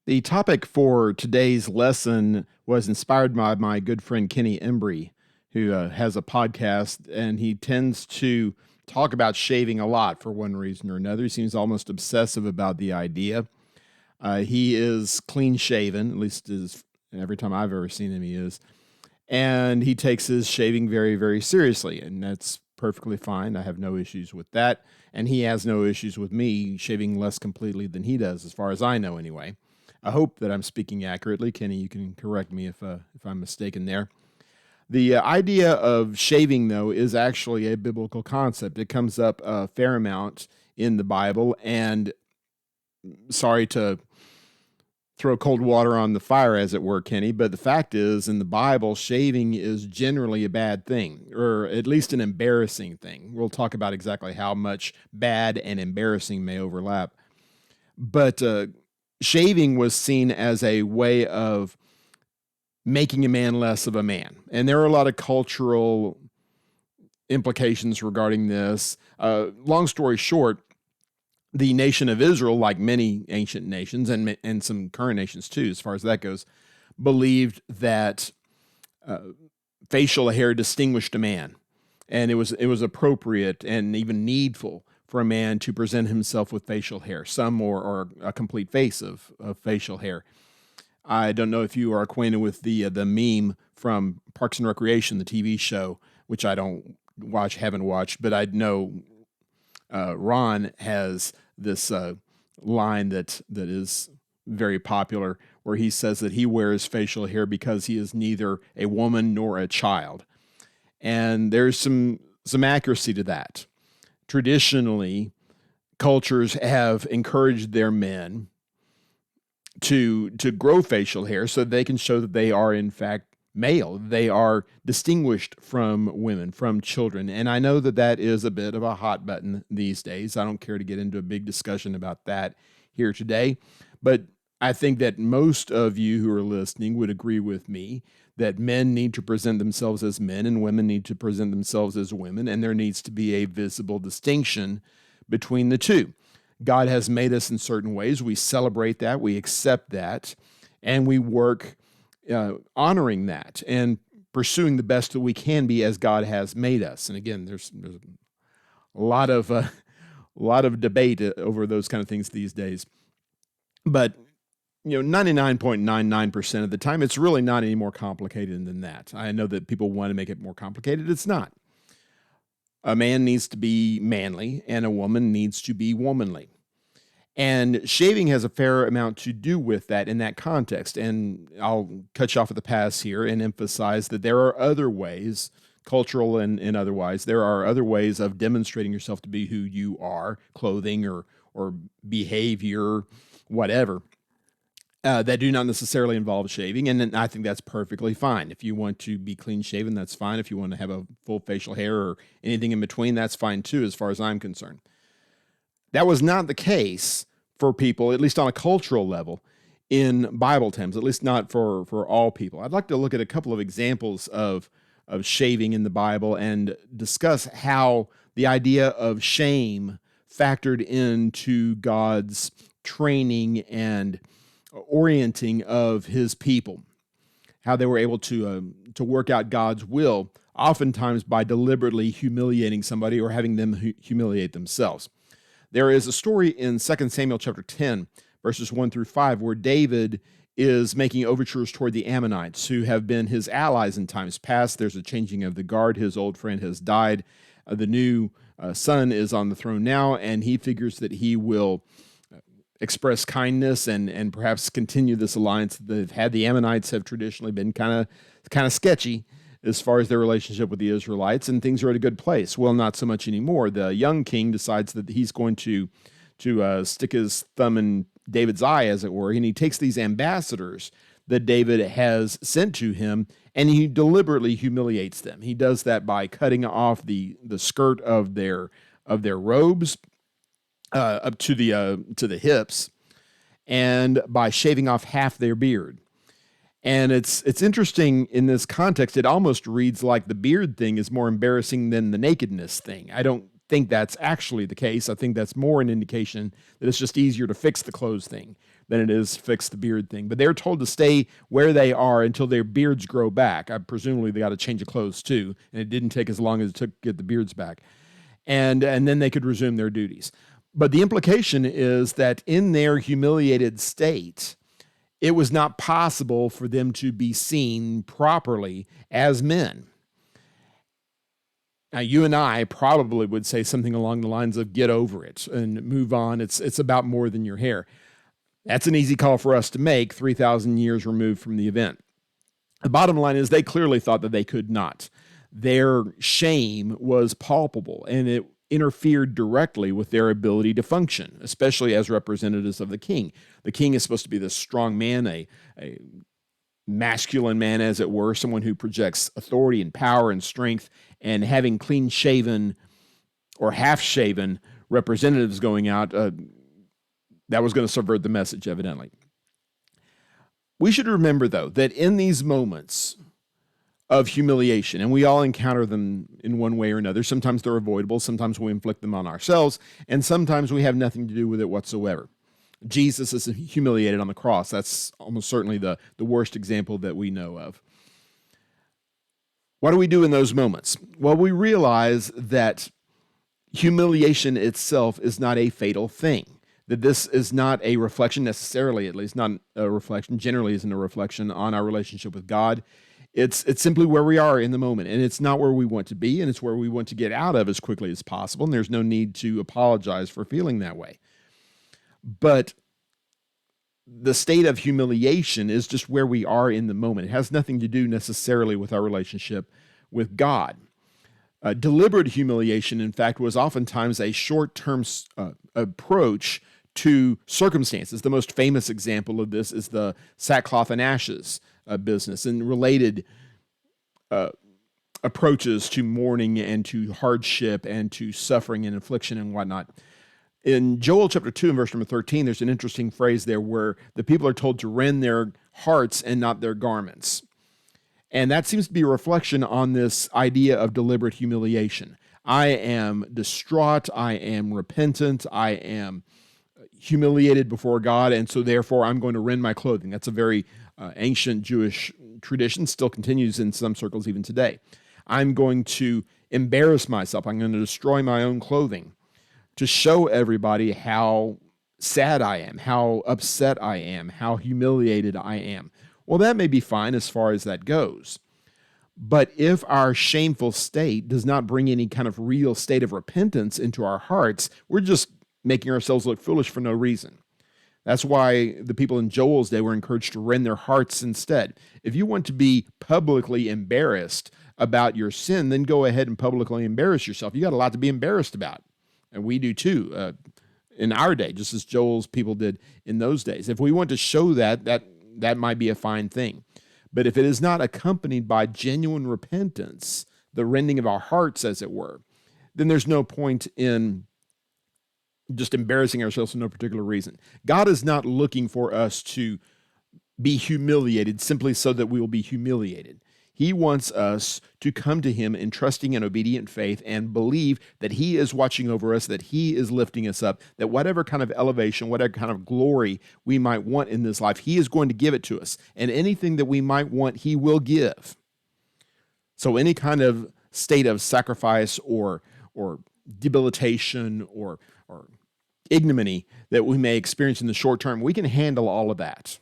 The topic for today's lesson was inspired by my good friend Kenny Embry, who has a podcast, and he tends to talk about shaving a lot for one reason or another. He seems almost obsessive about the idea. He is clean shaven, at least every time I've ever seen him, he is. And he takes his shaving very, very seriously, and that's perfectly fine. I have no issues with that. And he has no issues with me shaving less completely than he does, as far as I know, anyway. I hope that I'm speaking accurately. Kenny, you can correct me if I'm mistaken there. The idea of shaving, though, is actually a biblical concept. It comes up a fair amount in the Bible, and sorry to throw cold water on the fire, as it were, Kenny, but the fact is, in the Bible, shaving is generally a bad thing, or at least an embarrassing thing. We'll talk about exactly how much bad and embarrassing may overlap. But shaving was seen as a way of making a man less of a man. And there are a lot of cultural implications regarding this. Long story short, the nation of Israel, like many ancient nations and some current nations too, as far as that goes, believed that facial hair distinguished a man, and it was appropriate and even needful for a man to present himself with facial hair, some or a complete face of facial hair. I don't know if you are acquainted with the meme from Parks and Recreation, the TV show, which I don't haven't watched, but I know Ron has this line that is very popular, where he says that he wears facial hair because he is neither a woman nor a child, and there's some accuracy to that. Traditionally, cultures have encouraged their men to grow facial hair so they can show that they are in fact male. They are distinguished from women, from children. And I know that that is a bit of a hot button these days. I don't care to get into a big discussion about that here today. But I think that most of you who are listening would agree with me that men need to present themselves as men and women need to present themselves as women. And there needs to be a visible distinction between the two. God has made us in certain ways. We celebrate that, we accept that, and we work honoring that and pursuing the best that we can be as God has made us. And again, there's a lot of debate over those kind of things these days. But 99.99% of the time, it's really not any more complicated than that. I know that people want to make it more complicated. It's not. A man needs to be manly, and a woman needs to be womanly. And shaving has a fair amount to do with that in that context. And I'll cut you off at the pass here and emphasize that there are other ways, cultural and otherwise, there are other ways of demonstrating yourself to be who you are, clothing or behavior, whatever, that do not necessarily involve shaving. And I think that's perfectly fine. If you want to be clean shaven, that's fine. If you want to have a full facial hair or anything in between, that's fine too, as far as I'm concerned. That was not the case for people, at least on a cultural level, in Bible times, at least not for all people. I'd like to look at a couple of examples of shaving in the Bible and discuss how the idea of shame factored into God's training and orienting of his people, how they were able to work out God's will, oftentimes by deliberately humiliating somebody or having them humiliate themselves. There is a story in 2 Samuel chapter 10, verses 1 through 5, where David is making overtures toward the Ammonites, who have been his allies in times past. There's a changing of the guard. His old friend has died. The new son is on the throne now, and he figures that he will express kindness and perhaps continue this alliance that they've had. The Ammonites have traditionally been kind of sketchy as far as their relationship with the Israelites, and things are at a good place. Well, not so much anymore. The young king decides that he's going to stick his thumb in David's eye, as it were, and he takes these ambassadors that David has sent to him, and he deliberately humiliates them. He does that by cutting off the skirt of their robes up to the hips, and by shaving off half their beard. And it's interesting in this context. It almost reads like the beard thing is more embarrassing than the nakedness thing. I don't think that's actually the case. I think that's more an indication that it's just easier to fix the clothes thing than it is fix the beard thing. But they're told to stay where they are until their beards grow back. Presumably they got to change the clothes too, and it didn't take as long as it took to get the beards back. And then they could resume their duties. But the implication is that in their humiliated state, it was not possible for them to be seen properly as men. Now, you and I probably would say something along the lines of get over it and move on. It's about more than your hair. That's an easy call for us to make 3,000 years removed from the event. The bottom line is they clearly thought that they could not. Their shame was palpable, and it interfered directly with their ability to function, especially as representatives of the king. The king is supposed to be this strong man, a masculine man, as it were, someone who projects authority and power and strength, and having clean-shaven or half-shaven representatives going out, that was going to subvert the message, evidently. We should remember, though, that in these moments of humiliation, and we all encounter them in one way or another, sometimes they're avoidable, sometimes we inflict them on ourselves, and sometimes we have nothing to do with it whatsoever. Jesus is humiliated on the cross. That's almost certainly the worst example that we know of. What do we do in those moments? Well, we realize that humiliation itself is not a fatal thing, that this is not a reflection necessarily, at least not a reflection, generally isn't a reflection on our relationship with God. It's simply where we are in the moment, and it's not where we want to be, and it's where we want to get out of as quickly as possible, and there's no need to apologize for feeling that way. But the state of humiliation is just where we are in the moment. It has nothing to do necessarily with our relationship with God. Deliberate humiliation, in fact, was oftentimes a short-term approach to circumstances. The most famous example of this is the sackcloth and ashes business and related approaches to mourning and to hardship and to suffering and affliction and whatnot. In Joel chapter 2 and verse number 13, there's an interesting phrase there where the people are told to rend their hearts and not their garments. And that seems to be a reflection on this idea of deliberate humiliation. I am distraught, I am repentant, I am humiliated before God, and so therefore I'm going to rend my clothing. That's a very ancient Jewish tradition, still continues in some circles even today. I'm going to embarrass myself. I'm going to destroy my own clothing to show everybody how sad I am, how upset I am, how humiliated I am. Well, that may be fine as far as that goes. But if our shameful state does not bring any kind of real state of repentance into our hearts, we're just making ourselves look foolish for no reason. That's why the people in Joel's day were encouraged to rend their hearts instead. If you want to be publicly embarrassed about your sin, then go ahead and publicly embarrass yourself. You got a lot to be embarrassed about. And we do too in our day, just as Joel's people did in those days. If we want to show that might be a fine thing. But if it is not accompanied by genuine repentance, the rending of our hearts, as it were, then there's no point in just embarrassing ourselves for no particular reason. God is not looking for us to be humiliated simply so that we will be humiliated. He wants us to come to him in trusting and obedient faith and believe that he is watching over us, that he is lifting us up, that whatever kind of elevation, whatever kind of glory we might want in this life, he is going to give it to us. And anything that we might want, he will give. So any kind of state of sacrifice or debilitation or ignominy that we may experience in the short term, we can handle all of that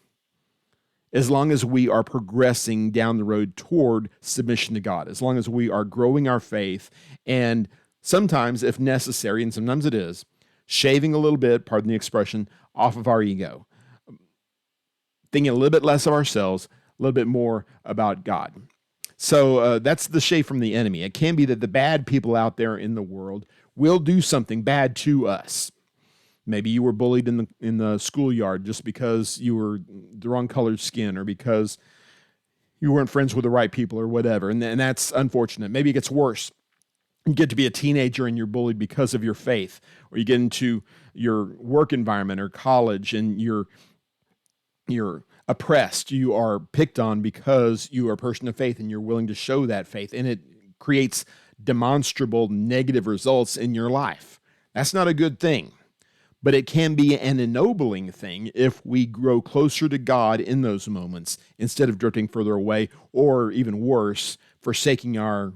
as long as we are progressing down the road toward submission to God, as long as we are growing our faith, and sometimes, if necessary, and sometimes it is, shaving a little bit, pardon the expression, off of our ego, thinking a little bit less of ourselves, a little bit more about God. So that's the shave from the enemy. It can be that the bad people out there in the world will do something bad to us. Maybe you were bullied in the schoolyard just because you were the wrong colored skin or because you weren't friends with the right people or whatever. And that's unfortunate. Maybe it gets worse. You get to be a teenager and you're bullied because of your faith, or you get into your work environment or college and you're oppressed. You are picked on because you are a person of faith and you're willing to show that faith. And it creates demonstrable negative results in your life. That's not a good thing. But it can be an ennobling thing if we grow closer to God in those moments instead of drifting further away, or even worse, forsaking our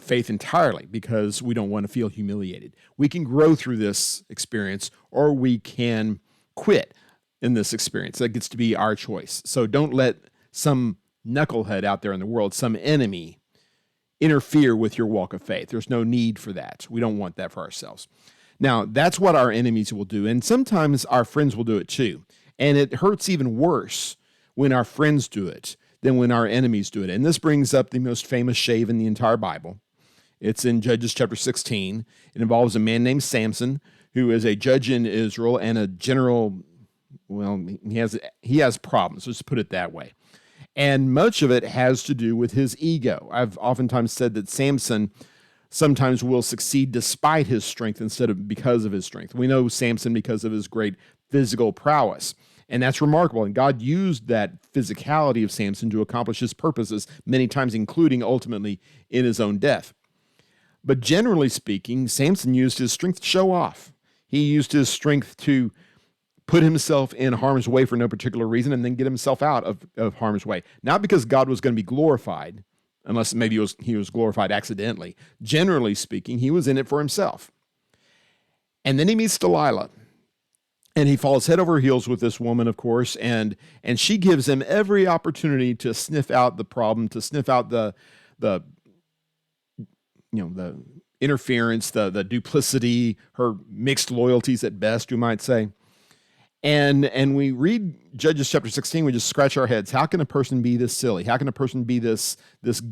faith entirely because we don't want to feel humiliated. We can grow through this experience, or we can quit in this experience. That gets to be our choice. So don't let some knucklehead out there in the world, some enemy, interfere with your walk of faith. There's no need for that. We don't want that for ourselves. Now, that's what our enemies will do, and sometimes our friends will do it too. And it hurts even worse when our friends do it than when our enemies do it. And this brings up the most famous shave in the entire Bible. It's in Judges chapter 16. It involves a man named Samson, who is a judge in Israel and a general. Well, he has problems, let's put it that way. And much of it has to do with his ego. I've oftentimes said that Samson sometimes will succeed despite his strength instead of because of his strength. We know Samson because of his great physical prowess, and that's remarkable. And God used that physicality of Samson to accomplish his purposes many times, including ultimately in his own death. But generally speaking, Samson used his strength to show off. He used his strength to put himself in harm's way for no particular reason and then get himself out of harm's way. Not because God was going to be glorified, unless maybe he was glorified accidentally. Generally speaking, he was in it for himself. And then he meets Delilah, and he falls head over heels with this woman, of course, and she gives him every opportunity to sniff out the problem, to sniff out the interference, the duplicity, her mixed loyalties at best, you might say. And we read Judges chapter 16, we just scratch our heads. How can a person be this silly? How can a person be this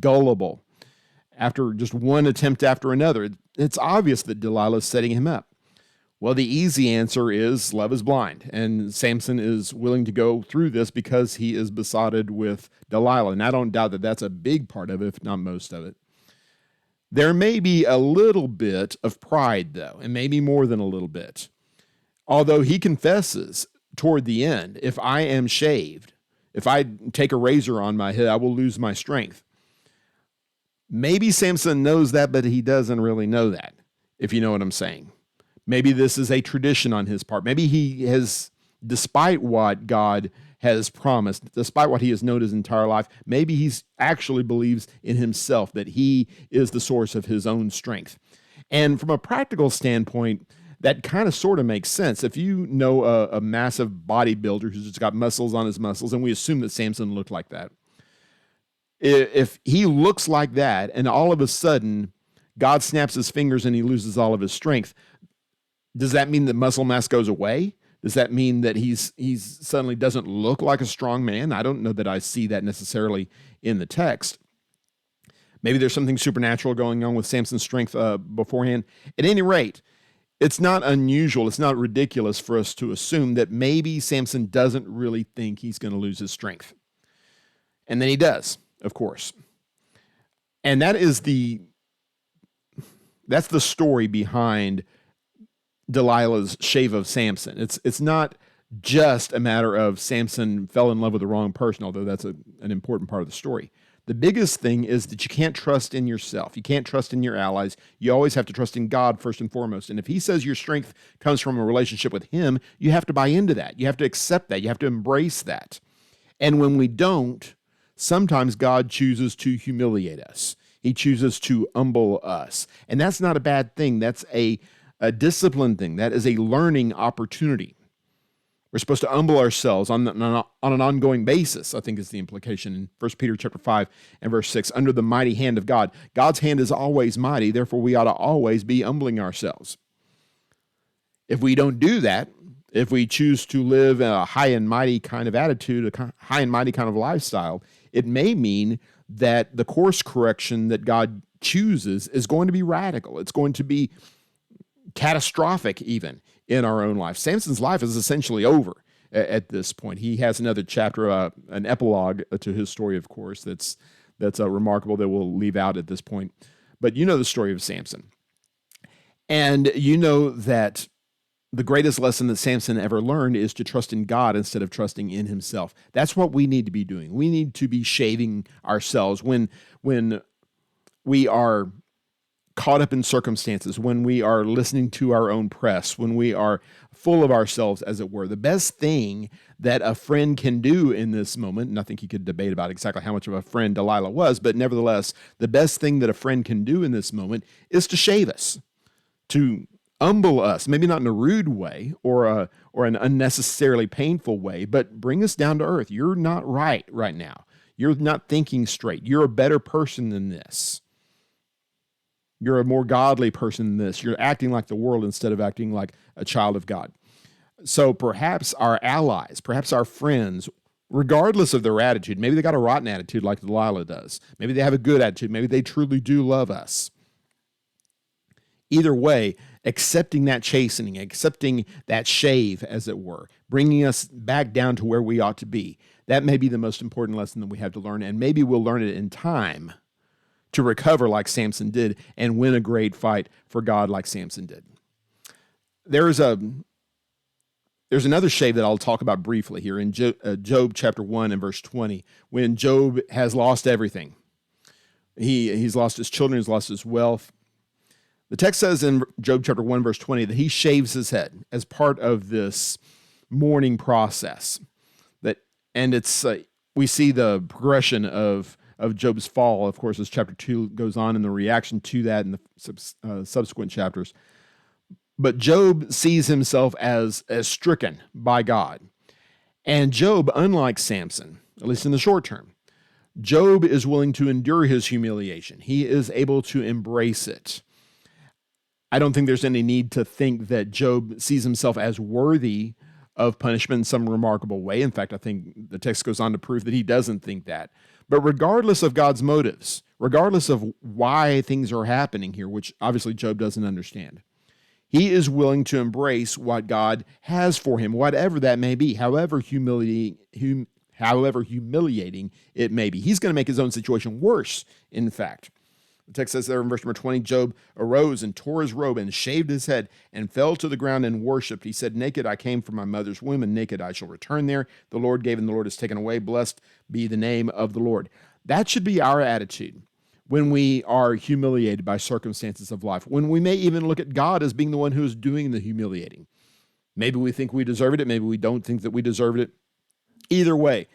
gullible after just one attempt after another? It's obvious that Delilah is setting him up. Well, the easy answer is love is blind, and Samson is willing to go through this because he is besotted with Delilah, and I don't doubt that that's a big part of it, if not most of it. There may be a little bit of pride, though, and maybe more than a little bit. Although he confesses toward the end, if I am shaved, if I take a razor on my head, I will lose my strength. Maybe Samson knows that, but he doesn't really know that, if you know what I'm saying. Maybe this is a tradition on his part. Maybe he has, despite what God has promised, despite what he has known his entire life, maybe he actually believes in himself that he is the source of his own strength. And from a practical standpoint, that kind of sort of makes sense. If you know a massive bodybuilder who's just got muscles on his muscles, and we assume that Samson looked like that, if he looks like that and all of a sudden God snaps his fingers and he loses all of his strength, does that mean that muscle mass goes away? Does that mean that he's suddenly doesn't look like a strong man? I don't know that I see that necessarily in the text. Maybe there's something supernatural going on with Samson's strength beforehand. At any rate, it's not unusual, it's not ridiculous for us to assume that maybe Samson doesn't really think he's going to lose his strength. And then he does, of course. And that's the story behind Delilah's shave of Samson. It's not just a matter of Samson fell in love with the wrong person, although that's an important part of the story. The biggest thing is that you can't trust in yourself. You can't trust in your allies. You always have to trust in God first and foremost. And if he says your strength comes from a relationship with him, you have to buy into that. You have to accept that. You have to embrace that. And when we don't, sometimes God chooses to humiliate us. He chooses to humble us. And that's not a bad thing. That's a discipline thing. That is a learning opportunity. We're supposed to humble ourselves on an ongoing basis, I think is the implication in 1 Peter chapter 5 and verse 6, under the mighty hand of God. God's hand is always mighty, therefore we ought to always be humbling ourselves. If we don't do that, if we choose to live a high and mighty kind of attitude, a high and mighty kind of lifestyle, it may mean that the course correction that God chooses is going to be radical. It's going to be catastrophic even in our own life. Samson's life is essentially over at this point. He has another chapter, an epilogue to his story, of course, that's remarkable that we'll leave out at this point. But you know the story of Samson. And you know that the greatest lesson that Samson ever learned is to trust in God instead of trusting in himself. That's what we need to be doing. We need to be shaving ourselves. When we are caught up in circumstances, when we are listening to our own press, when we are full of ourselves, as it were, the best thing that a friend can do in this moment, and I think you could debate about exactly how much of a friend Delilah was, but nevertheless, the best thing that a friend can do in this moment is to shave us, to humble us, maybe not in a rude way or an unnecessarily painful way, but bring us down to earth. You're not right now. You're not thinking straight. You're a better person than this. You're a more godly person than this. You're acting like the world instead of acting like a child of God. So perhaps our allies, perhaps our friends, regardless of their attitude, maybe they got a rotten attitude like Delilah does. Maybe they have a good attitude. Maybe they truly do love us. Either way, accepting that chastening, accepting that shave, as it were, bringing us back down to where we ought to be, that may be the most important lesson that we have to learn, and maybe we'll learn it in time to recover like Samson did and win a great fight for God like Samson did. There's another shave that I'll talk about briefly here in Job chapter 1 and verse 20, when Job has lost everything. He's lost his children, he's lost his wealth. The text says in Job chapter 1 verse 20 that he shaves his head as part of this mourning process. And it's we see the progression of Job's fall, of course, as chapter 2 goes on, and the reaction to that in the subsequent chapters. But Job sees himself as stricken by God. And Job, unlike Samson, at least in the short term, Job is willing to endure his humiliation. He is able to embrace it. I don't think there's any need to think that Job sees himself as worthy of punishment in some remarkable way. In fact, I think the text goes on to prove that he doesn't think that. But regardless of God's motives, regardless of why things are happening here, which obviously Job doesn't understand, he is willing to embrace what God has for him, whatever that may be, however humiliating it may be. He's going to make his own situation worse, in fact. The text says there in verse number 20, Job arose and tore his robe and shaved his head and fell to the ground and worshipped. He said, naked I came from my mother's womb, and naked I shall return there. The Lord gave and the Lord has taken away. Blessed be the name of the Lord. That should be our attitude when we are humiliated by circumstances of life, when we may even look at God as being the one who is doing the humiliating. Maybe we think we deserve it. Maybe we don't think that we deserved it. Either way,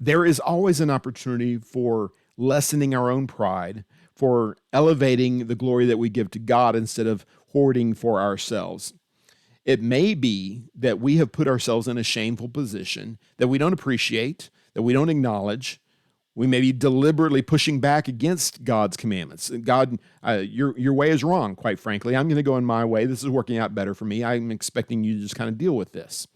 there is always an opportunity for lessening our own pride, for elevating the glory that we give to God instead of hoarding for ourselves. It may be that we have put ourselves in a shameful position that we don't appreciate, that we don't acknowledge. We may be deliberately pushing back against God's commandments. God, your way is wrong, quite frankly. I'm going to go in my way. This is working out better for me. I'm expecting you to just kind of deal with this.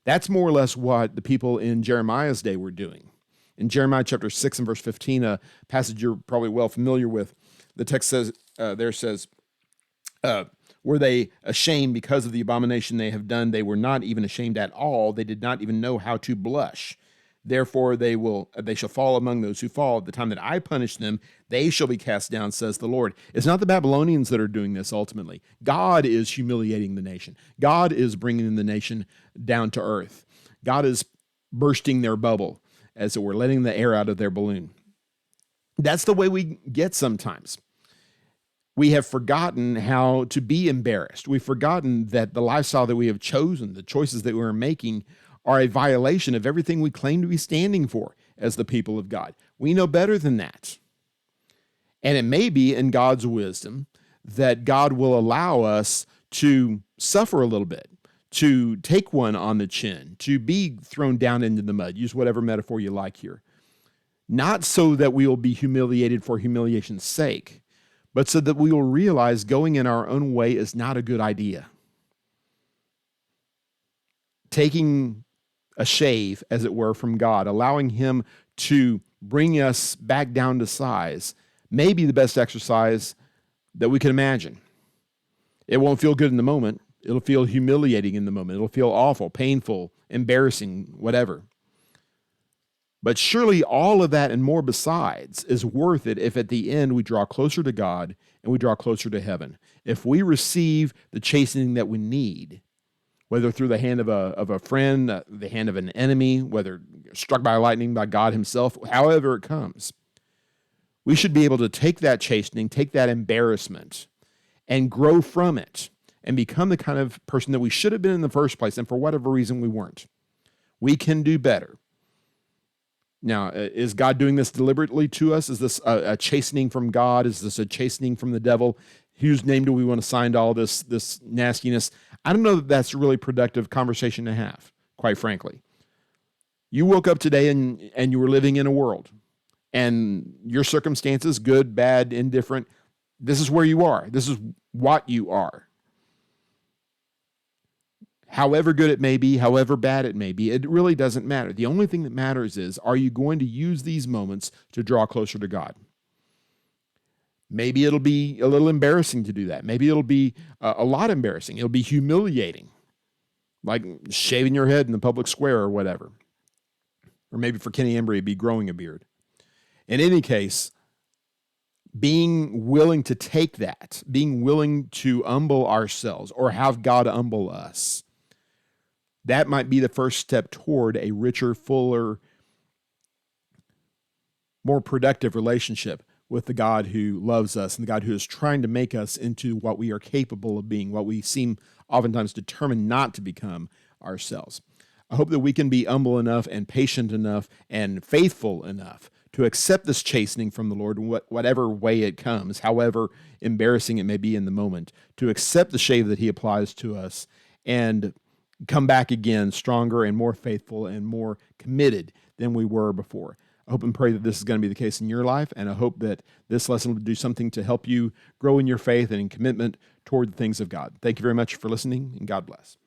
That's more or less what the people in Jeremiah's day were doing. In Jeremiah chapter 6 and verse 15, a passage you're probably well familiar with, the text says, were they ashamed because of the abomination they have done? They were not even ashamed at all. They did not even know how to blush. Therefore they shall fall among those who fall. At the time that I punish them, they shall be cast down, says the Lord. It's not the Babylonians that are doing this ultimately. God is humiliating the nation. God is bringing the nation down to earth. God is bursting their bubble, as it were, letting the air out of their balloon. That's the way we get sometimes. We have forgotten how to be embarrassed. We've forgotten that the lifestyle that we have chosen, the choices that we're making, are a violation of everything we claim to be standing for as the people of God. We know better than that. And it may be in God's wisdom that God will allow us to suffer a little bit, to take one on the chin, to be thrown down into the mud, use whatever metaphor you like here. Not so that we will be humiliated for humiliation's sake, but so that we will realize going in our own way is not a good idea. Taking a shave, as it were, from God, allowing him to bring us back down to size, may be the best exercise that we can imagine. It won't feel good in the moment. It'll feel humiliating in the moment. It'll feel awful, painful, embarrassing, whatever. But surely all of that and more besides is worth it if at the end we draw closer to God and we draw closer to heaven. If we receive the chastening that we need, whether through the hand of a friend, the hand of an enemy, whether struck by lightning by God himself, however it comes, We should be able to take that chastening, take that embarrassment, and grow from it and become the kind of person that we should have been in the first place, and for whatever reason we weren't. We can do better. Now, is God doing this deliberately to us? Is this a chastening from God? Is this a chastening from the devil? Whose name do we want to sign to all this nastiness? I don't know that that's a really productive conversation to have, quite frankly. You woke up today and you were living in a world, and your circumstances, good, bad, indifferent, this is where you are. This is what you are. However good it may be, however bad it may be, it really doesn't matter. The only thing that matters is, are you going to use these moments to draw closer to God? Maybe it'll be a little embarrassing to do that. Maybe it'll be a lot embarrassing. It'll be humiliating, like shaving your head in the public square or whatever. Or maybe for Kenny Embry, it'd be growing a beard. In any case, being willing to take that, being willing to humble ourselves or have God humble us, that might be the first step toward a richer, fuller, more productive relationship with the God who loves us and the God who is trying to make us into what we are capable of being, what we seem oftentimes determined not to become ourselves. I hope that we can be humble enough and patient enough and faithful enough to accept this chastening from the Lord, whatever way it comes, however embarrassing it may be in the moment, to accept the shave that he applies to us and come back again stronger and more faithful and more committed than we were before. I hope and pray that this is going to be the case in your life, and I hope that this lesson will do something to help you grow in your faith and in commitment toward the things of God. Thank you very much for listening, and God bless.